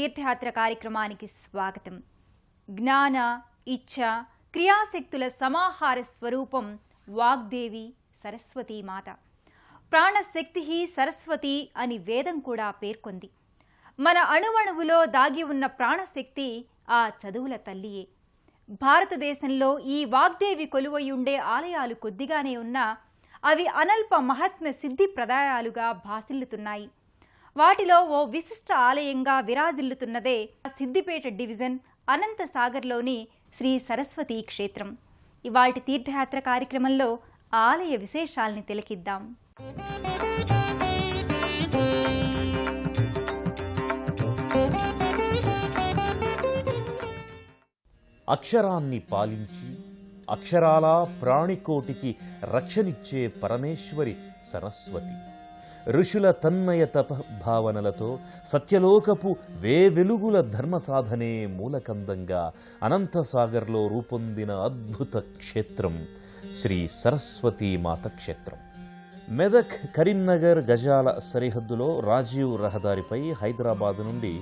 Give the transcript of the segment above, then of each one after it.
తీర్థయాత్ర కార్యక్రమానికి స్వాగతం. జ్ఞాన, ఇచ్ఛ, క్రియాశక్తుల సమాహార స్వరూపం వాగ్దేవి సరస్వతీమాత. ప్రాణశక్తి సరస్వతి అని వేదం కూడా పేర్కొంది. మన అణువణువులో దాగి ఉన్న ప్రాణశక్తి ఆ చదువుల తల్లియే. భారతదేశంలో ఈ వాగ్దేవి కొలువయుండే ఆలయాలు కొద్దిగానే ఉన్నా అవి అనల్ప మహాత్మ్య సిద్ధి ప్రదాయాలుగా భాసిల్లుతున్నాయి. వాటిలో ఓ విశిష్ట ఆలయంగా విరాజిల్లుతున్నదే సిద్దిపేట డివిజన్ అనంతసాగర్లోని శ్రీ సరస్వతీ క్షేత్రం. ఇవాల్టి తీర్థయాత్ర కార్యక్రమంలో ఆలయ విశేషాల్ని తిలకిద్దాం. అక్షరాన్ని పాలించి అక్షరాల ప్రాణికోటికి రక్షణిచ్చే పరమేశ్వరి సరస్వతి. ఋషుల తన్మయ తపభావనలతో సత్యలోకపు వెలుగుల ధర్మ సాధనే మూలకందంగా అనంతసాగర్లో రూపొందిన అద్భుత క్షేత్రం శ్రీ సరస్వతీ మాత క్షేత్రం. మెదక్ కరీంనగర్ గజాల సరిహద్దులో రాజీవ్ రహదారిపై హైదరాబాద్ నుండి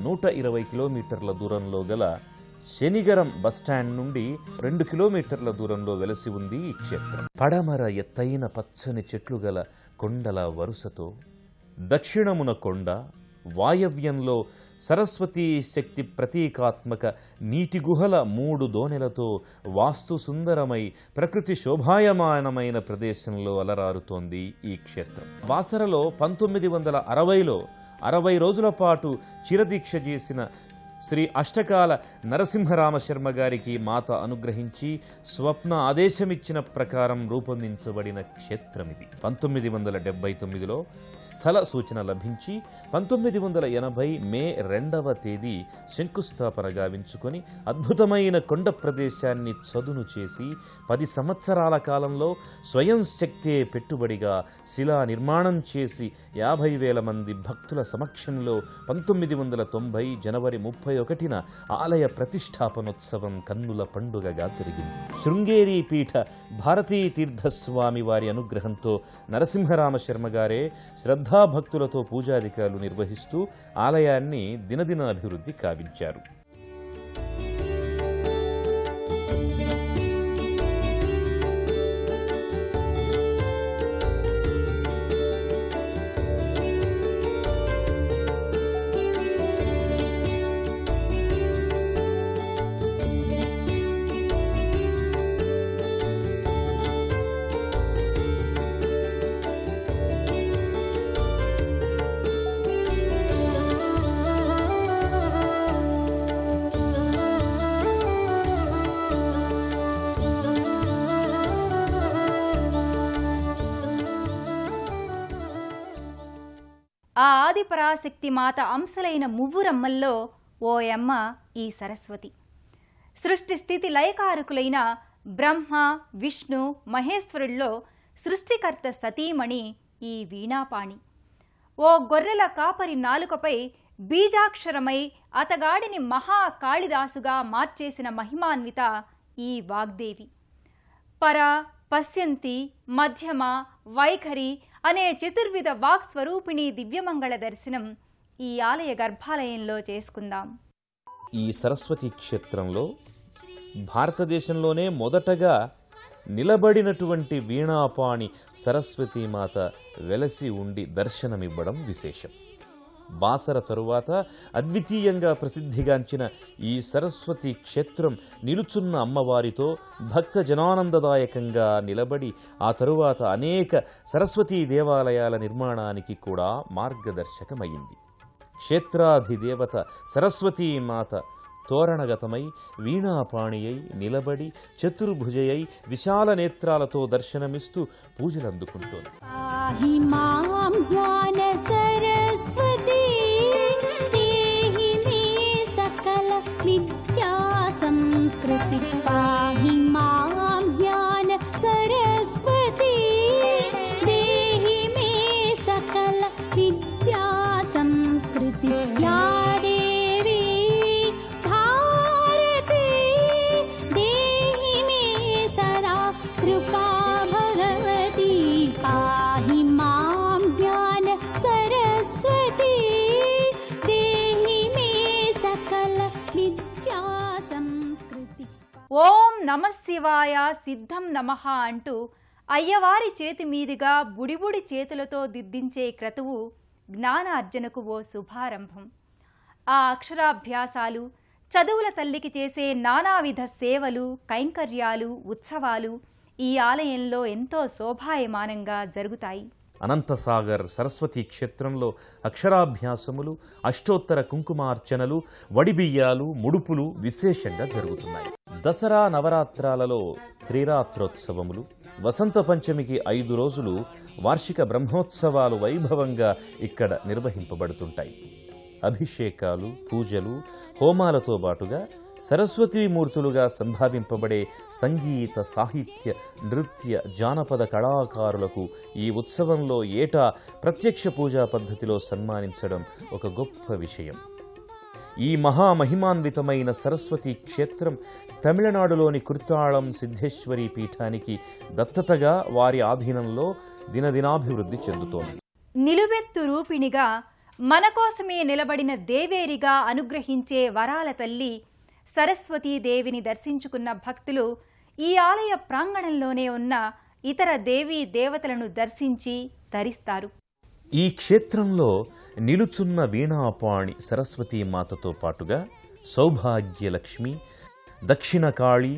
120 కిలోమీటర్ల దూరంలో గల శనిగరం బస్టాండ్ నుండి 2 కిలోమీటర్ల దూరంలో వెలసి ఉంది ఈ క్షేత్రం. పడమర ఎత్తైన పచ్చని చెట్లు గల కొండల వరుసతో దక్షిణమున కొండ, వాయవ్యంలో సరస్వతీ శక్తి ప్రతీకాత్మక నీటి గుహల 3 దోణెలతో వాస్తు సుందరమై ప్రకృతి శోభాయమానమైన ప్రదేశంలో అలరారుతోంది ఈ క్షేత్రం. బాసరలో 1960లో 60 రోజుల పాటు చిరదీక్ష చేసిన శ్రీ అష్టకాల నరసింహరామశర్మ గారికి మాత అనుగ్రహించి స్వప్న ఆదేశమిచ్చిన ప్రకారం రూపొందించబడిన క్షేత్రమిది. 1979లో స్థల సూచన లభించి 1980 మే 2వ తేదీ శంకుస్థాపన గావించుకొని అద్భుతమైన కొండ ప్రదేశాన్ని చదును చేసి 10 సంవత్సరాల కాలంలో స్వయం శక్తే పెట్టుబడిగా శిలా నిర్మాణం చేసి 50,000 మంది భక్తుల సమక్షంలో 1990 జనవరి 31న ఆలయ ప్రతిష్టాపనోత్సవం కన్నుల పండుగగా జరిగింది. శృంగేరి పీఠ భారతీ తీర్థస్వామి వారి అనుగ్రహంతో నరసింహరామశర్మ గారే శ్రద్ధాభక్తులతో పూజాధికారులు నిర్వహిస్తూ ఆలయాన్ని దినదిన అభివృద్ధి కావించారు. ఆ ఆదిపరాశక్తి మాత అంశలైన మువ్వురమ్మల్లో ఓయమ్మ ఈ సరస్వతి. సృష్టి స్థితి లయకారకులైన బ్రహ్మ, విష్ణు, మహేశ్వరుల్లో సృష్టికర్త సతీమణి ఈ వీణాపాణి. ఓ గొర్రెల కాపరి నాలుకపై బీజాక్షరమై అతగాడిని మహాకాళిదాసుగా మార్చేసిన మహిమాన్విత ఈ వాగ్దేవి. పర, పశ్యంతి, మధ్యమ, వైఖరి అనే చతుర్విధ వాక్ స్వరూపిణి దివ్యమంగళ దర్శనం ఈ ఆలయ గర్భాలయంలో చేసుకుందాం. ఈ సరస్వతి క్షేత్రంలో భారతదేశంలోనే మొదటగా నిలబడినటువంటి వీణాపాణి సరస్వతీమాత వెలసి ఉండి దర్శనమివ్వడం విశేషం. బాసర తరువాత అద్వితీయంగా ప్రసిద్ధిగాంచిన ఈ సరస్వతి క్షేత్రం నిలుచున్న అమ్మవారితో భక్త జనానందదాయకంగా నిలబడి ఆ తరువాత అనేక సరస్వతీ దేవాలయాల నిర్మాణానికి కూడా మార్గదర్శకమైంది. క్షేత్రాధిదేవత సరస్వతీమాత తోరణగతమై వీణాపాణియై నిలబడి చతుర్భుజయై విశాల నేత్రాలతో దర్శనమిస్తూ పూజలందుకుంటోంది. कृपा भगवती पाहि मां ज्ञान सर ఓం నమఃశివాయ సిద్ధం నమః అంటూ అయ్యవారి చేతి మీదుగా బుడిబుడి చేతులతో దిద్దించే క్రతువు జ్ఞానార్జనకు ఓ శుభారంభం. ఆ అక్షరాభ్యాసాలు, చదువుల తల్లికి చేసే నానావిధ సేవలు, కైంకర్యాలు, ఉత్సవాలు ఈ ఆలయంలో ఎంతో శోభాయమానంగా జరుగుతాయి. అనంతసాగర్ సరస్వతీ క్షేత్రంలో అక్షరాభ్యాసములు, అష్టోత్తర కుంకుమార్చనలు, వడిబియ్యాలు, ముడుపులు విశేషంగా జరుగుతున్నాయి. దసరా నవరాత్రాలలో త్రిరాత్రోత్సవములు, వసంత పంచమికి 5 రోజులు వార్షిక బ్రహ్మోత్సవాలు వైభవంగా ఇక్కడ నిర్వహింపబడుతుంటాయి. అభిషేకాలు, పూజలు, హోమాలతో పాటుగా సరస్వతీమూర్తులుగా సంభావింపబడే సంగీత, సాహిత్య, నృత్య, జానపద కళాకారులకు ఈ ఉత్సవంలో ఏటా ప్రత్యక్ష పూజా పద్ధతిలో సన్మానించడం ఒక గొప్ప విషయం. ఈ మహామహిమాన్వితమైన సరస్వతీ క్షేత్రం తమిళనాడులోని కుర్తాళం సిద్ధేశ్వరి పీఠానికి దత్తతగా వారి ఆధీనంలో దినదినాభివృద్ధి చెందుతోంది. నిలువెత్తు రూపిణిగా మన కోసమే నిలబడిన దేవేరిగా అనుగ్రహించే వరాల తల్లి సరస్వతీదేవిని దర్శించుకున్న భక్తులు ఈ ఆలయ ప్రాంగణంలోనే ఉన్న ఇతర దేవీ దేవతలను దర్శించి తరిస్తారు. ఈ క్షేత్రంలో నిలుచున్న వీణాపాణి సరస్వతీమాతతో పాటుగా సౌభాగ్యలక్ష్మి, దక్షిణకాళి,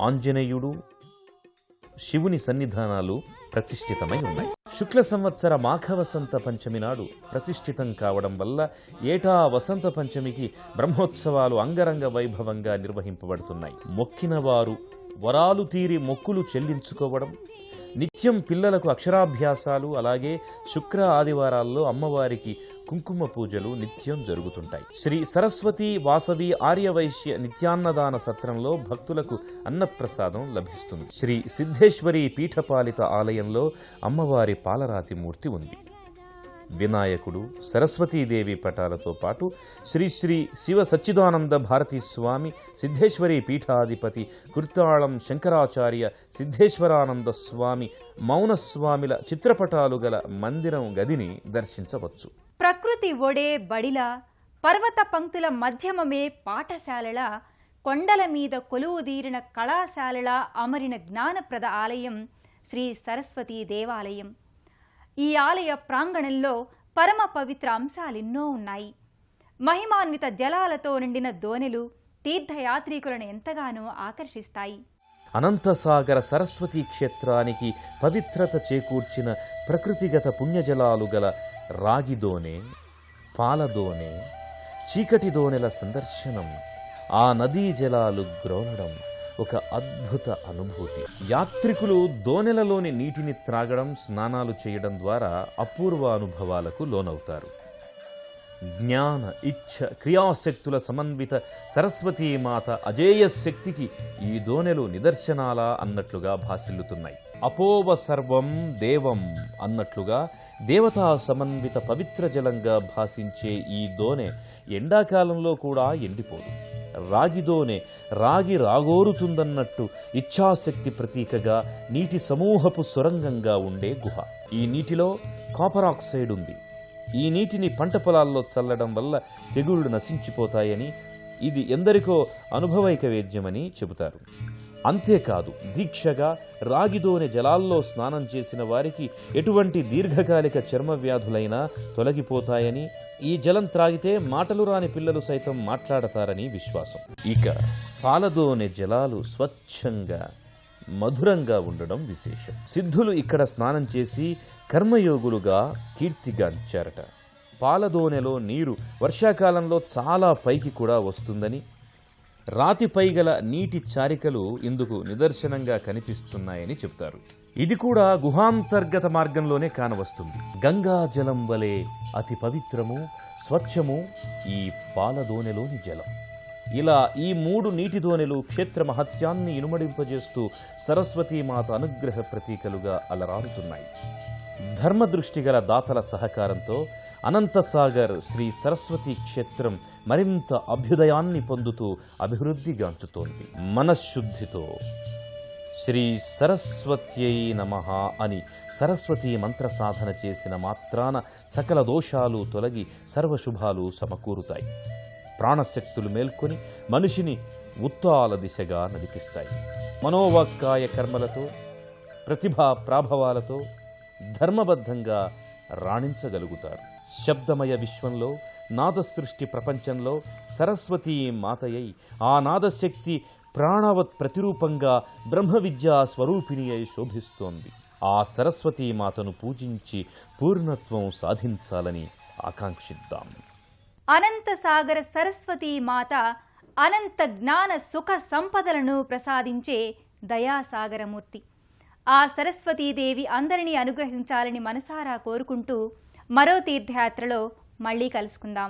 ఆంజనేయుడు, శివుని సన్నిధానాలు ప్రతిష్ఠితమై ఉన్నాయి. శుక్ల సంవత్సర మాఘవసంత పంచమి నాడు ప్రతిష్ఠితం కావడం వల్ల ఏటా వసంత పంచమికి బ్రహ్మోత్సవాలు అంగరంగ వైభవంగా నిర్వహింపబడుతున్నాయి. మొక్కిన వారు వరాలు తీరి మొక్కులు చెల్లించుకోవడం, నిత్యం పిల్లలకు అక్షరాభ్యాసాలు, అలాగే శుక్ర ఆదివారాల్లో అమ్మవారికి కుంకుమ పూజలు నిత్యం జరుగుతుంటాయి. శ్రీ సరస్వతి వాసవి ఆర్యవైశ్య నిత్యాన్నదాన సత్రంలో భక్తులకు అన్నప్రసాదం లభిస్తుంది. శ్రీ సిద్ధేశ్వరి పీఠపాలిత ఆలయంలో అమ్మవారి పాలరాతి మూర్తి ఉంది. వినాయకుడు, సరస్వతీదేవి పటాలతో పాటు శ్రీ శ్రీ శివ సచ్చిదానంద భారతీ స్వామి, సిద్ధేశ్వరి పీఠాధిపతి కుర్తాళం శంకరాచార్య, సిద్ధేశ్వరానంద స్వామి, మౌనస్వామిల చిత్రపటాలు గల మందిరం గదిని దర్శించవచ్చు. ప్రకృతి ఒడే బడిల, పర్వత పంక్తుల మధ్యమమే పాఠశాలల, కొండల మీద కొలువుదీరిన కళాశాలల అమరిన జ్ఞానప్రద ఆలయం శ్రీ సరస్వతీ దేవాలయం. ఈ ఆలయ ప్రాంగణంలో పరమ పవిత్ర అంశాలెన్నో ఉన్నాయి. మహిమాన్విత జలాలతో నిండిన దోణెలు తీర్థయాత్రికులను ఎంతగానో ఆకర్షిస్తాయి. అనంతసాగర సరస్వతీ క్షేత్రానికి పవిత్రత చేకూర్చిన ప్రకృతిగత పుణ్యజలాలు గల రాగిదోనె, పాలదోనె, చీకటి దోనెల సందర్శనం, ఆ నదీ జలాలు గ్రోలడం ఒక అద్భుత అనుభూతి. యాత్రికులు దోనెలలోని నీటిని త్రాగడం, స్నానాలు చేయడం ద్వారా అపూర్వ అనుభవాలకు లోనవుతారు. జ్ఞాన, ఇచ్ఛ, క్రియాశక్తుల సమన్విత సరస్వతీమాత అజేయ శక్తికి ఈ దోనెలు నిదర్శనాలా అన్నట్లుగా భాసిల్లుతున్నాయి. అపోవ సర్వం దేవం అన్నట్లుగా దేవతా సమన్విత పవిత్ర జలంగా భాసించే ఈ దోనె ఎండాకాలంలో కూడా ఎండిపోదు. రాగిదోనె రాగి రాగోరుతుందన్నట్టు ఇచ్ఛాశక్తి ప్రతీకగా నీటి సమూహపు సొరంగంగా ఉండే గుహ. ఈ నీటిలో కాపర్ ఆక్సైడ్ ఉంది. ఈ నీటిని పంట పొలాల్లో చల్లడం వల్ల తెగుళ్లు నశించిపోతాయని, ఇది ఎందరికో అనుభవైక వేద్యమని చెబుతారు. అంతేకాదు, దీక్షగా రాగిదోనె జలాల్లో స్నానం చేసిన వారికి ఎటువంటి దీర్ఘకాలిక చర్మ వ్యాధులైనా తొలగిపోతాయని, ఈ జలం త్రాగితే మాటలు రాని పిల్లలు సైతం మాట్లాడతారని విశ్వాసం. ఇక పాలదోనె జలాలు స్వచ్ఛంగా మధురంగా ఉండడం విశేషం. సిద్ధులు ఇక్కడ స్నానం చేసి కర్మయోగులుగా కీర్తిగాంచారట. పాలదోనెలో నీరు వర్షాకాలంలో చాలా పైకి కూడా వస్తుందని, రాతిపై గల నీటి చారికలు ఇందుకు నిదర్శనంగా కనిపిస్తున్నాయని చెప్తారు. ఇది కూడా గుహాంతర్గత మార్గంలోనే కానవస్తుంది. గంగా జలం వలె అతి పవిత్రము, స్వచ్ఛము ఈ పాలదోనెలోని జలం. ఇలా ఈ 3 నీటి దోనెలు క్షేత్ర మహత్యాన్ని ఇనుమడింపజేస్తూ సరస్వతీమాత అనుగ్రహ ప్రతీకలుగా అలరారుతున్నాయి. ధర్మదృష్టి గల దాతల సహకారంతో అనంతసాగర్ శ్రీ సరస్వతీ క్షేత్రం మరింత అభ్యుదయాన్ని పొందుతూ అభివృద్ధిగాంచుతోంది. మనశ్శుద్ధితో శ్రీ సరస్వత్యై నమః అని సరస్వతీ మంత్ర సాధన చేసిన మాత్రాన సకల దోషాలు తొలగి సర్వశుభాలు సమకూరుతాయి. ప్రాణశక్తులు మేల్కొని మనిషిని ఉత్తాల దిశగా నడిపిస్తాయి. మనోవాక్కాయ కర్మలతో, ప్రతిభా ప్రాభవాలతో ధర్మబద్ధంగా రాణించగలుగుతారు. శబ్దమయ విశ్వంలో, నాదసృష్టి ప్రపంచంలో సరస్వతీ మాతయై ఆ నాదశక్తి ప్రాణవత్ ప్రతిరూపంగా బ్రహ్మ విద్యా స్వరూపిణి అయి శోభిస్తోంది. ఆ సరస్వతీ మాతను పూజించి పూర్ణత్వం సాధించాలని ఆకాంక్షిద్దాం. అనంత సాగర సరస్వతీ మాత అనంత జ్ఞాన సుఖ సంపదలను ప్రసాదించే దయాసాగరమూర్తి. ఆ సరస్వతీదేవి అందరినీ అనుగ్రహించాలని మనసారా కోరుకుంటూ మరో తీర్థయాత్రలో మళ్ళీ కలుసుకుందాం.